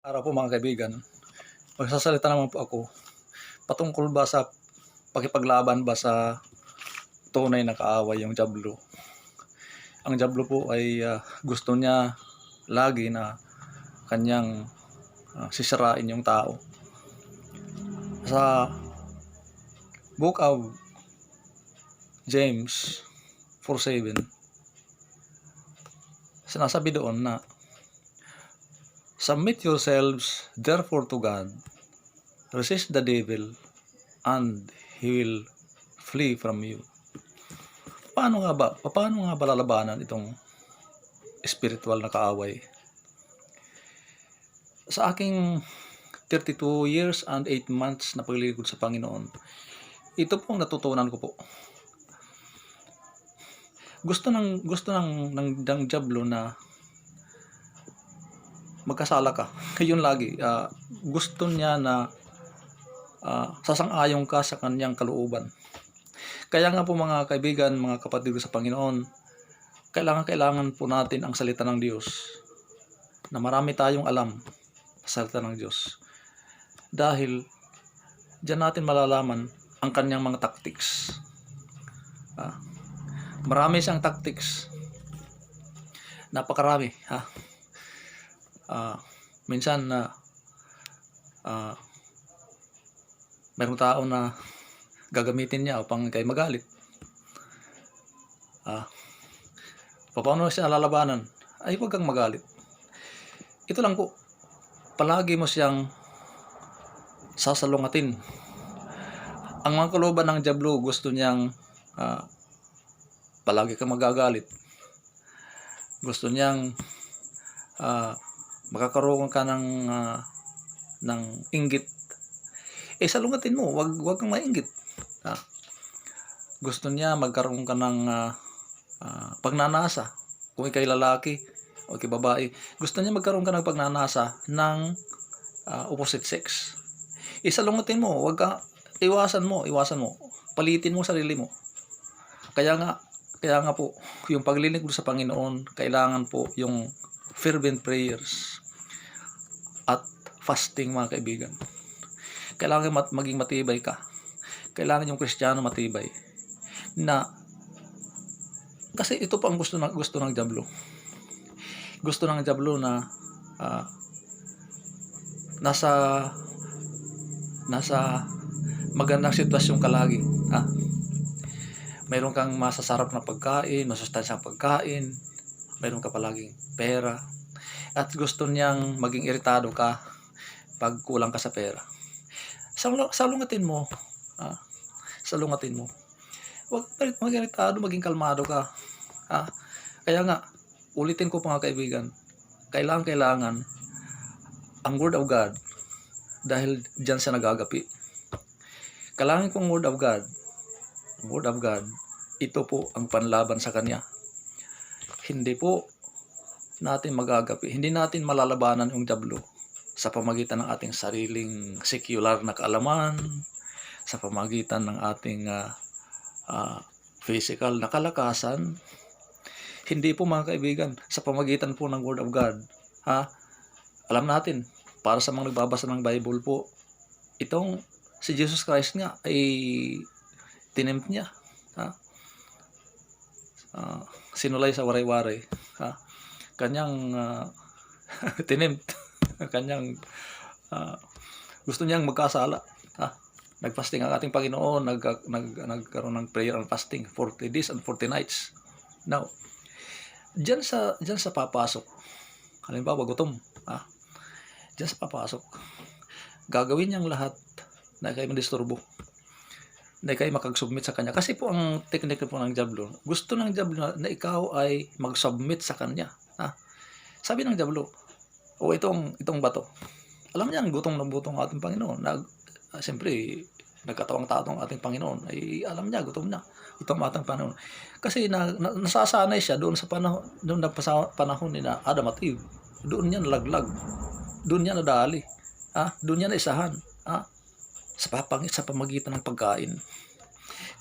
Araw po mga kaibigan, magsasalita naman po ako patungkol ba sa pakipaglaban ba sa tunay na kaaway yung dyablo. Ang dyablo po ay gusto niya lagi na kanyang sisirain yung tao. Sa Book of James 4:7, sinasabi doon na submit yourselves therefore to God, resist the devil, and he will flee from you. Paano nga ba lalabanan itong spiritual na kaaway? Sa aking 32 years and 8 months na paglilingkod sa Panginoon, ito pong natutunan ko po. Gusto ng dyablo na magkasala ka. Yun lagi. Gusto niya na sasang-ayon ka sa kanyang kalooban. Kaya nga po mga kaibigan, mga kapatid ko sa Panginoon, kailangan po natin ang salita ng Diyos. Na marami tayong alam sa salita ng Diyos. Dahil diyan natin malalaman ang kanyang mga tactics. Marami siyang tactics. Napakarami. Minsan na mayroong tao na gagamitin niya upang kay magalit. Paano siya lalabanan? Ay, huwag kang magalit. Ito lang po, palagi mo siyang sasalungatin. Ang mga kalooban ng dyablo, gusto niyang palagi kang magagalit. Gusto niyang makakaroon ka ng inggit. Salungatin mo, wag kang mainggit. Gusto niya magkaroon ka ng pagnanasa. Kung ikay lalaki o ikay babae, gusto niya magkaroon ka ng pagnanasa ng opposite sex. Salungatin mo, iwasan mo. Palitin mo sarili mo. Kaya nga po, yung paglilingkod sa Panginoon, kailangan po yung fervent prayers at fasting, mga kaibigan. Kailangan maging matibay ka. Kailangan yung Kristiyano matibay. Kasi ito po ang gusto ng dyablo. Gusto ng dyablo na nasa magandang sitwasyon ka lagi. Mayroon kang masasarap na pagkain, masustansyang pagkain, mayroon ka palaging pera, at gusto niyang maging iritado ka pag kulang ka sa pera. Salungatin mo. Salungatin mo. Huwag maging iritado, maging kalmado ka. Kaya nga, ulitin ko mga kaibigan, kailangan ang Word of God, dahil dyan siya nagagapi. Kailangan kong Word of God. Word of God, ito po ang panlaban sa Kanya. Hindi po natin magagapi, hindi natin malalabanan yung dyablo sa pamagitan ng ating sariling secular na kaalaman, sa pamagitan ng ating physical na kalakasan. Hindi po mga kaibigan, sa pamagitan po ng Word of God. Alam natin, para sa mga nagbabasa ng Bible po, itong si Jesus Christ nga ay tinempt niya. Sinulay sa waray-waray. Kanyang tinempt. Kanyang gusto niyang magkasala. Nagfasting ang ating Panginoon, nagkaroon ng prayer and fasting 40 days and 40 nights. Now, diyan sa papasok. Halimbawa gutom, diyan sa papasok. Gagawin niyang lahat na kayo madisturbo. Na kayo makagsubmit sa kanya. Kasi po ang teknik po ng dyablo, gusto ng dyablo na ikaw ay mag-submit sa kanya. Sabi ng dyablo, itong bato. Alam niya ang gutong na butong ating Panginoon. Siyempre, nagkatawang tatong ating Panginoon. Ay alam niya, gutom na. Itong ating Panginoon. Kasi nasasanay siya doon sa panahon ni Adam at Eve. Doon niya nalaglag. Doon niya nadali. Doon niya naisahan. Sa pamagitan ng pagkain.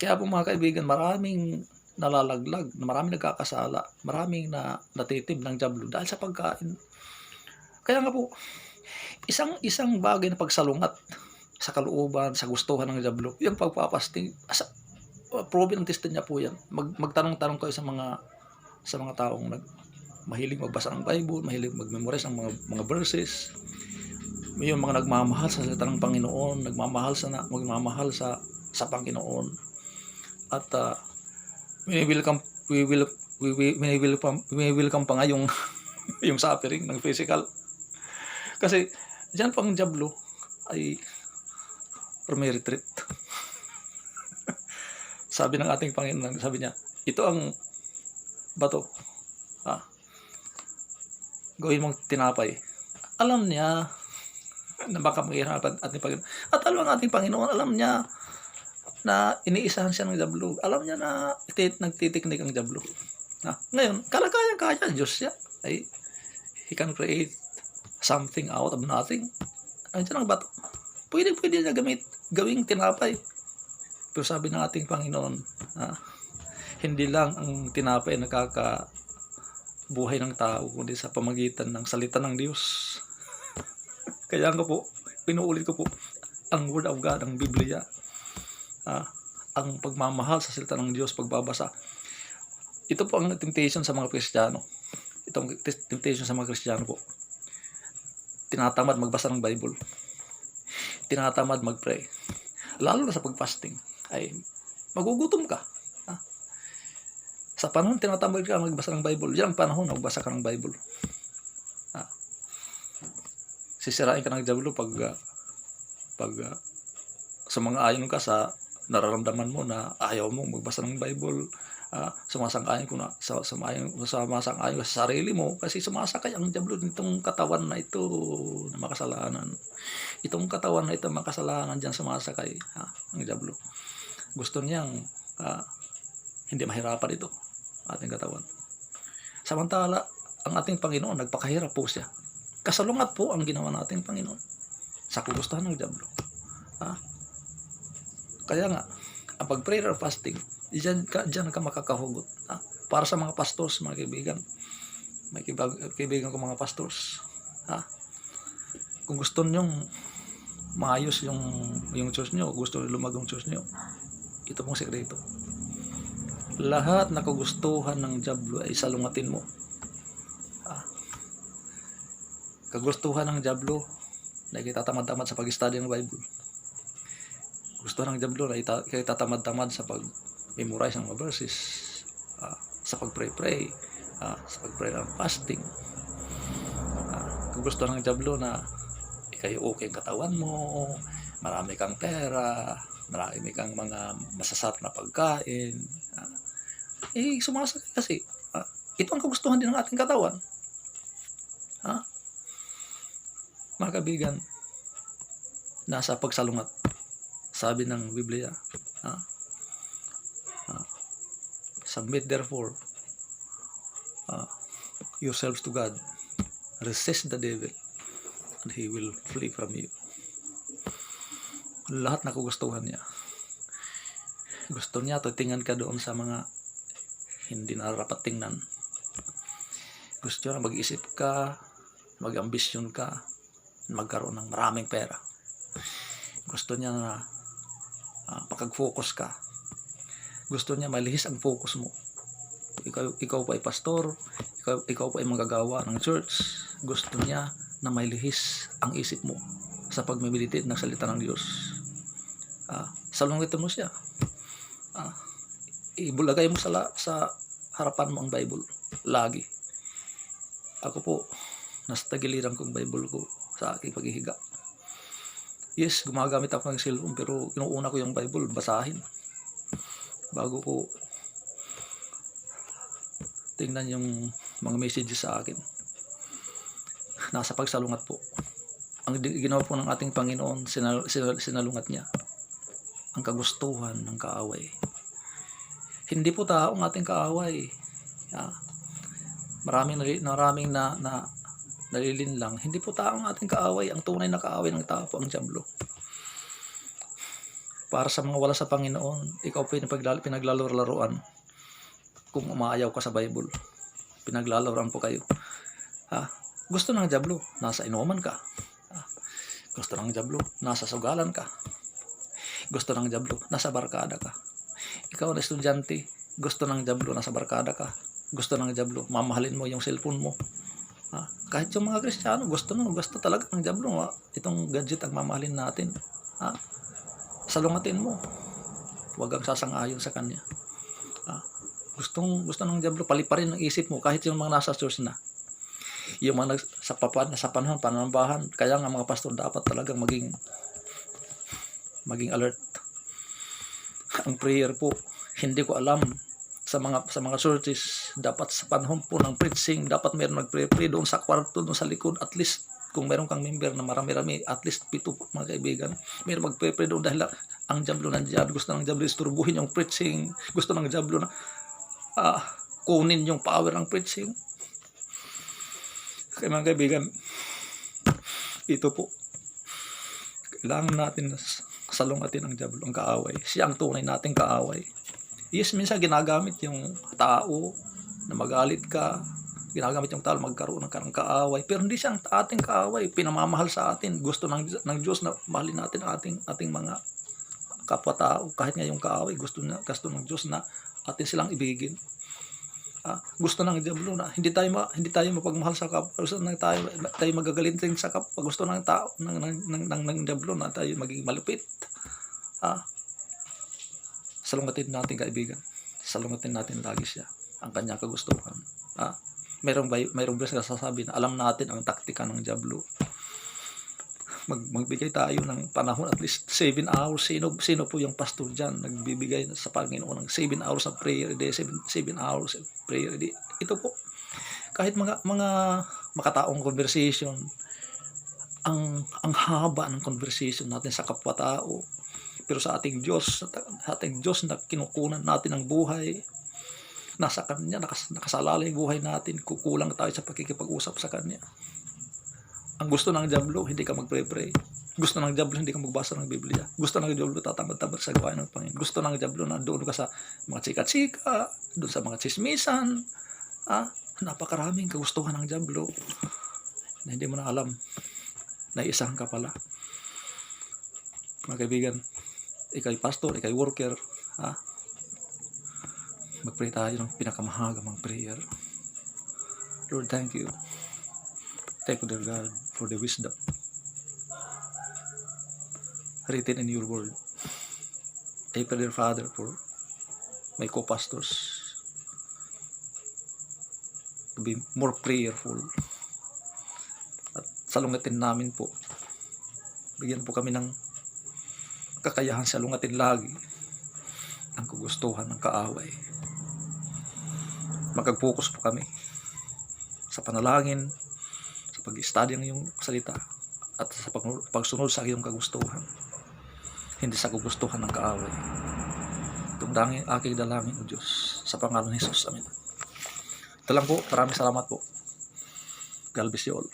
Kaya po mga kaibigan, maraming nalalaglag, maraming nagkakasala, maraming natitib ng dyablo dahil sa pagkain. Kaya nga po, isang bagay na pagsalungat sa kalooban, sa gustuhan ng diablo, yung pagpapasting, proven ang test niya po yan. Magtanong-tanong kayo sa mga taong mahilig magbasa ng Bible, mahilig mag-memorize ng mga verses. Yung mga nagmamahal sa salita ng Panginoon, magmamahal sa Panginoon. At wini-welcome pa nga yung yung suffering ng physical. Kasi diyan pang diablo ay retreat. Sabi ng ating Panginoon, sabi niya, ito ang bato. Gawin mong tinapay. Alam niya na baka maghihirapan ating Panginoon. At alam ang ating Panginoon, alam niya na iniisahan siya ng diablo. Alam niya na nagtitiknik ang diablo. Ngayon, kalakayang-kaya, Diyos siya. He can create something out of nothing. Andiyan ang bato. Pwede niya gawing tinapay. Pero sabi ng ating Panginoon, hindi lang ang tinapay nakakabuhay ng tao, kundi sa pamagitan ng salita ng Diyos. Kaya nga po, pinuulit ko po, ang Word of God, ang Biblia, ang pagmamahal sa salita ng Diyos, pagbabasa. Ito po ang temptation sa mga Kristiyano. Itong temptation sa mga Kristiyano po. Tinatamad magbasa ng Bible. Tinatamad mag-pray. Lalo na sa pag-fasting, ay magugutom ka. Sa panahon tinatamad ka magbasa ng Bible, yan ang panahon magbasa ka ng Bible. Sisirain ka ng diablo pag sumang-ayon ka sa nararamdaman mo na ayaw mo magbasa ng Bible, sumasang-ayon ka sa sarili mo kasi sumasakay ang diablo nitong katawan na ito na makasalanan. Itong katawan na ito makasalanan, diyan sumasakay ang diablo. Gusto niyang hindi mahirapan ito ating katawan. Samantala, ang ating Panginoon nagpakahirap po siya. Kasalungat po ang ginawa nating Panginoon sa kagustuhan ng diablo. Kaya nga, ang pag-prayer or fasting, diyan ka makakahugot. Para sa mga pastors, mga kaibigan, may kaibigan ko mga pastors, kung gusto nyong maayos yung church nyo, gusto nyo lumagong church nyo, ito pong sekreto. Lahat na kagustuhan ng diablo ay salungatin mo. Kagustuhan ng diablo na ikitatamad-tamad sa pag-study ng Bible. Gusto ng diablo na ikitatamad-tamad sa pag-memorize ng mga verses, sa pag-pray, sa pag-pray ng fasting. Gusto ng diablo na ikayo okay ang katawan mo, marami kang pera, marami kang mga masasarap na pagkain. Sumasakay kasi. Ito ang kagustuhan din ng ating katawan. Mga kaibigan, nasa pagsalungat. Sabi ng Biblia, submit therefore yourselves to God. Resist the devil and he will flee from you. Lahat na kagustuhan niya. Gusto niya titingnan ka doon sa mga hindi nararapat tingnan. Gusto niya mag-isip ka, mag-ambisyon ka, magkaroon ng maraming pera. Gusto niya na pakag-focus ka. Gusto niya malihis ang focus mo. Ikaw pa ay pastor, ikaw pa ay manggagawa ng church. Gusto niya na malihis ang isip mo sa pagmimeditate ng salita ng Diyos. Salungitin mo siya. Ibulagay mo sa harapan mo ang Bible lagi. Ako po, nasa tagiliran kong Bible ko sa aking paghihiga. Yes, gumagamit ako ng cellphone pero inuuna ko yung Bible, basahin bago ko tingnan yung mga messages sa akin. Nasa pagsalungat po. Ang ginawa po ng ating Panginoon, sinalungat niya ang kagustuhan ng kaaway. Hindi po tao ang ating kaaway. Maraming nalilinlang. Hindi po tao ang ating kaaway. Ang tunay na kaaway ng tao po ang diablo. Para sa mga wala sa Panginoon, ikaw po yung pinaglalaro-laruan. Kung umaayaw ka sa Bible, pinaglalaroan po kayo. Gusto ng diablo, nasa inuman ka. Gusto ng Diablo, nasa sugalan ka. Gusto ng Diablo, nasa barkada ka. Ikaw na estudyante, gusto ng Diablo, nasa barkada ka. Gusto ng Diablo, mamahalin mo yung cellphone mo. Kahit yung mga Kristiyano, gusto talaga ng Diablo. Itong gadget ang mamahalin natin. Salungatin mo. Huwag kang sasang-ayon sa kanya. Gusto ng Diablo, paliparin ang isip mo kahit yung mga nasa church na. Yung mga sa panahon, panambahan, kaya nga mga pastor dapat talagang maging alert. Ang prayer po, hindi ko alam sa mga churches, dapat sa panahon po ng preaching, dapat meron nagpre-pray doon sa kwarto, doon sa likod, at least kung meron kang member na marami-rami, at least 7 mga kaibigan, meron magpre-pray doon dahil ang Diablo nandiyan. Gusto ng Diablo isturbuhin yung preaching, gusto ng Diablo na kunin yung power ng preaching. Kaya mga kaibigan, ito po, kailangan natin salungatin ang Diablo, ang kaaway. Siya ang tunay nating kaaway. Yes, minsan ginagamit yung tao na magalit ka, ginagamit yung tao magkaroon ng kaaway, pero hindi siya ang ating kaaway. Pinamamahal sa atin. Gusto ng Diyos na mahalin natin ating mga kapwa-tao. Kahit nga yung kaaway, gusto ng Diyos na atin silang ibigin. Gusto ng Diablo na hindi tayo mapagmahal sa kapwa. Gusto na tayo magagalintin sa kapwa. Gusto ng tao ng Diablo na tayo maging malupit. Salungatin natin, kaibigan. Salungatin natin lagi siya, ang kanya kagustuhan. Mayroong verse na sasabi na alam natin ang taktika ng Diablo. Magbigay tayo ng panahon, at least 7 hours. Sino po yung pastor dyan nagbibigay sa Panginoon ng 7 hours of prayer a day, 7 hours of prayer a day? Ito po, kahit mga makataong conversation, ang haba ng conversation natin sa kapwa-tao, pero sa ating Diyos na kinukunan natin ang buhay, nasa Kanya, nakasalalay yung buhay natin, kukulang tayo sa pakikipag-usap sa Kanya. Ang gusto ng Diablo, hindi ka magpre-pray. Gusto ng Diablo, hindi ka magbasa ng Biblia. Gusto ng Diablo, tatamad-tamad sa gawain ng Panginoon. Gusto ng Diablo na doon ka sa mga chika-chika, doon sa mga chismisan. Napakaraming kagustuhan ng Diablo na hindi mo na alam na isahan ka pala. Mga kaibigan, ikay pastor, ikay worker, magpray tayo ng pinakamahagamang prayer. Lord, thank you. Thank you, dear God, for the wisdom written in your word. I pray, dear Father, for my co-pastors to be more prayerful. At salungatin namin po, bigyan po kami ng kakayahan salungatin lagi ang kagustuhan ng kaaway. Magag-focus po kami sa panalangin, sa pag-study ng iyong salita, at sa pagsunod sa iyong kagustuhan, hindi sa kagustuhan ng kaaway. Itong aking dalangin, O Diyos, sa pangalan ni Jesus. Amen. Ito lang po. Maraming salamat po. God bless you all.